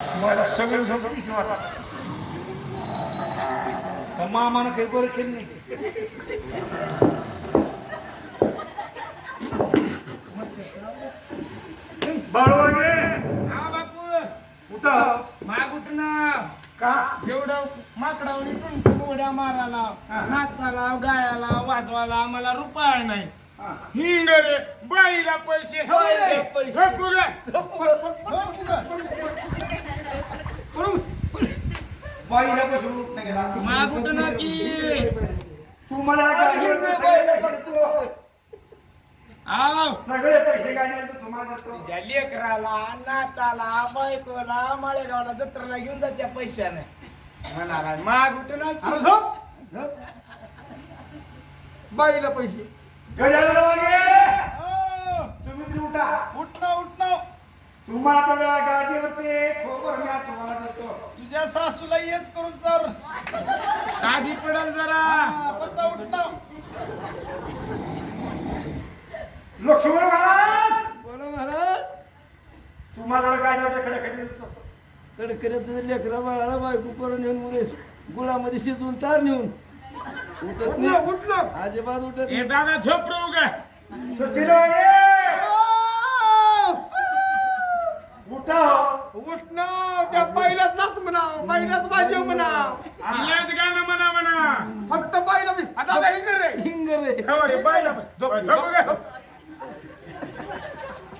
मला सगळं सगळं मामानं काही बरं केलं नाही. बाळवागे हा बापू उठा. माग उठना का जेवढं माकडावणी तुमच्या उड्या मारायला नाचाला गायाला वाजवायला आम्हाला रुपया नाही. हा. हिंग रे बाईला पैसे बाईला पैसे. झोपू रे. बाईला बसून उठणं गेला. माग उठना की तू मला गाडीवर सगळे करतो. आव सगळे पैसे गाडीवर तुम्हाला देतो. त्या लेकराला नाताला बायकोला माळेगावला जत्रेला घेऊन जा त्या पैशाने म्हणाला माग उठना की अरे झोप. झोप. बाईला पैसे गजानन वागे तुम्ही तरी उठा. उठणं तुम्हाला थोड्या गाडीवरती खोबर मी तुम्हाला देतो. तुझ्या सासूला हेच करून तर काजी पडल जरा पत्ता उठणं लक्ष्मण महाराज बोला महाराज. तुम्हाला थोडं गाडीवरच्या खड्याखडी देतो. कडकडे तुझे लेकरा बाळाला बायको करून नेऊन मुले गुळामध्ये शिजवून तार नेऊन उठत नाही. उठलं अजिबात उठत हे नाही. दादा झोपडू का सचिन वागे उठा हो. उठणं त्या पहिल्याच नाच म्हणाव पहिल्याच बाजीव म्हणाव पहिल्याच गाणं म्हणा फक्त बाईला आता नाही रे हिंग रे. बाईला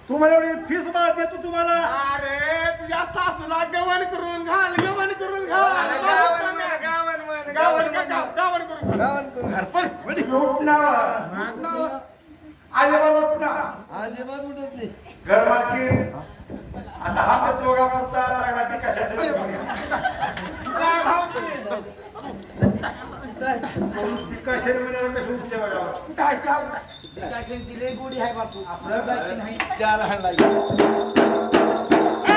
तुम्हाला एवढी फीस मला देतो तुम्हाला. अरे तुझ्या सासूला गवन करून घाल गावन करून करून गावान करून तुम्ही उठणार आजोबा उठणार. अजिबात उठत नाही. घर मालकी आता हा दोघा पुरता चांगला पिकासाठी पिकाशी मिळणार कशी उठते बघा. काशांची लय गोडी आहे बापू असं नाही चार हाण लागली. ए!